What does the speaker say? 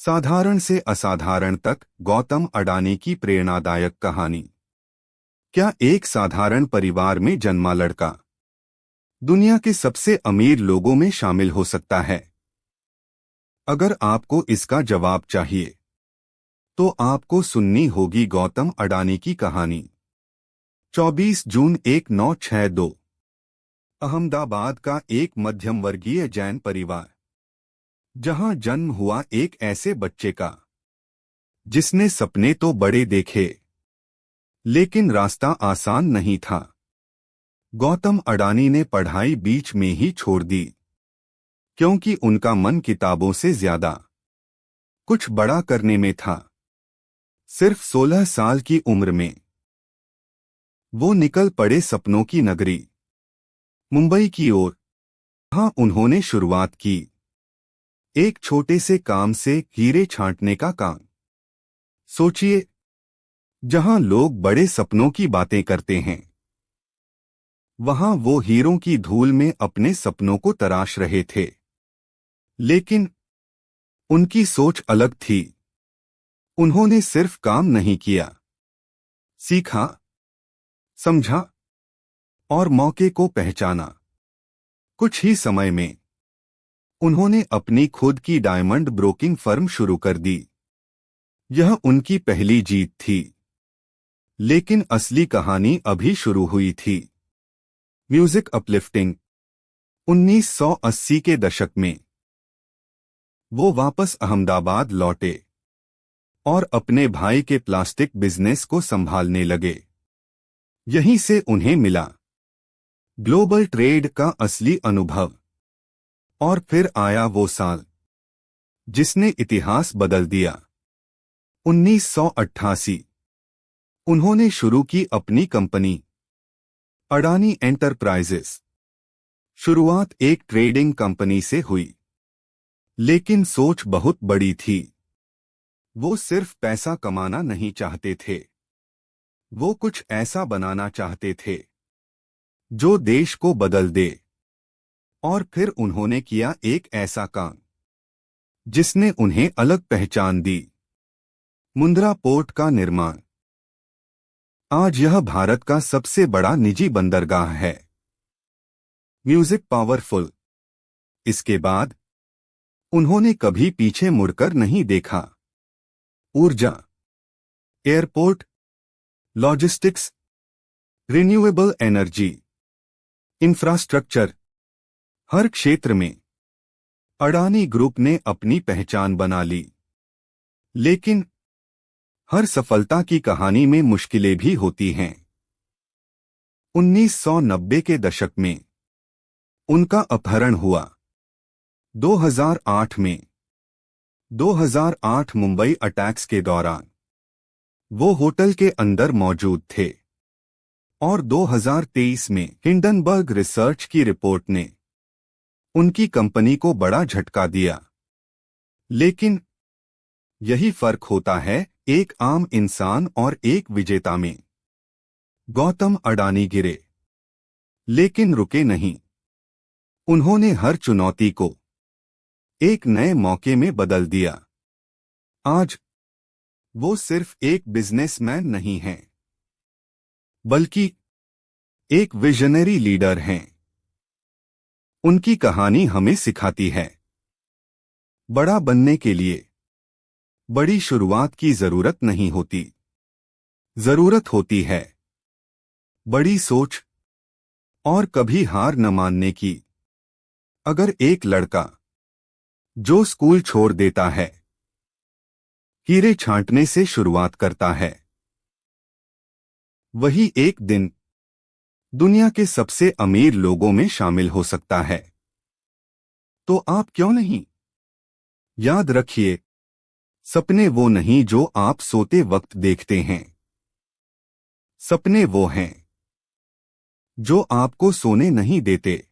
साधारण से असाधारण तक गौतम अडानी की प्रेरणादायक कहानी। क्या एक साधारण परिवार में जन्मा लड़का दुनिया के सबसे अमीर लोगों में शामिल हो सकता है? अगर आपको इसका जवाब चाहिए तो आपको सुननी होगी गौतम अडानी की कहानी। 24 जून 1962 अहमदाबाद का एक मध्यम वर्गीय जैन परिवार, जहां जन्म हुआ एक ऐसे बच्चे का जिसने सपने तो बड़े देखे, लेकिन रास्ता आसान नहीं था। गौतम अडानी ने पढ़ाई बीच में ही छोड़ दी, क्योंकि उनका मन किताबों से ज्यादा कुछ बड़ा करने में था। सिर्फ 16 साल की उम्र में वो निकल पड़े सपनों की नगरी मुंबई की ओर। वहां उन्होंने शुरुआत की एक छोटे से काम से, हीरे छांटने का काम। सोचिए, जहां लोग बड़े सपनों की बातें करते हैं, वहां वो हीरों की धूल में अपने सपनों को तराश रहे थे। लेकिन उनकी सोच अलग थी। उन्होंने सिर्फ काम नहीं किया, सीखा, समझा और मौके को पहचाना। कुछ ही समय में उन्होंने अपनी खुद की डायमंड ब्रोकिंग फर्म शुरू कर दी। यह उनकी पहली जीत थी, लेकिन असली कहानी अभी शुरू हुई थी। Music uplifting. 1980 के दशक में वो वापस अहमदाबाद लौटे और अपने भाई के प्लास्टिक बिजनेस को संभालने लगे। यहीं से उन्हें मिला ग्लोबल ट्रेड का असली अनुभव। और फिर आया वो साल जिसने इतिहास बदल दिया। 1988 उन्होंने शुरू की अपनी कंपनी अडानी एंटरप्राइजेस। शुरुआत एक ट्रेडिंग कंपनी से हुई, लेकिन सोच बहुत बड़ी थी। वो सिर्फ पैसा कमाना नहीं चाहते थे, वो कुछ ऐसा बनाना चाहते थे जो देश को बदल दे। और फिर उन्होंने किया एक ऐसा काम जिसने उन्हें अलग पहचान दी, मुंद्रा पोर्ट का निर्माण। आज यह भारत का सबसे बड़ा निजी बंदरगाह है। Music powerful. इसके बाद उन्होंने कभी पीछे मुड़कर नहीं देखा। ऊर्जा, airport, logistics, renewable energy, infrastructure, हर क्षेत्र में अडानी ग्रुप ने अपनी पहचान बना ली। लेकिन हर सफलता की कहानी में मुश्किलें भी होती हैं। 1990 के दशक में उनका अपहरण हुआ। 2008 में 2008 मुंबई अटैक्स के दौरान वो होटल के अंदर मौजूद थे। और 2023 में हिंडनबर्ग रिसर्च की रिपोर्ट ने उनकी कंपनी को बड़ा झटका दिया। लेकिन यही फर्क होता है एक आम इंसान और एक विजेता में। गौतम अडानी गिरे, लेकिन रुके नहीं। उन्होंने हर चुनौती को एक नए मौके में बदल दिया। आज वो सिर्फ एक बिजनेसमैन नहीं हैं, बल्कि एक विजनरी लीडर हैं। उनकी कहानी हमें सिखाती है, बड़ा बनने के लिए बड़ी शुरुआत की जरूरत नहीं होती। जरूरत होती है बड़ी सोच और कभी हार न मानने की। अगर एक लड़का जो स्कूल छोड़ देता है, हीरे छांटने से शुरुआत करता है, वही एक दिन दुनिया के सबसे अमीर लोगों में शामिल हो सकता है। तो आप क्यों नहीं? याद रखिए, सपने वो नहीं जो आप सोते वक्त देखते हैं। सपने वो हैं जो आपको सोने नहीं देते।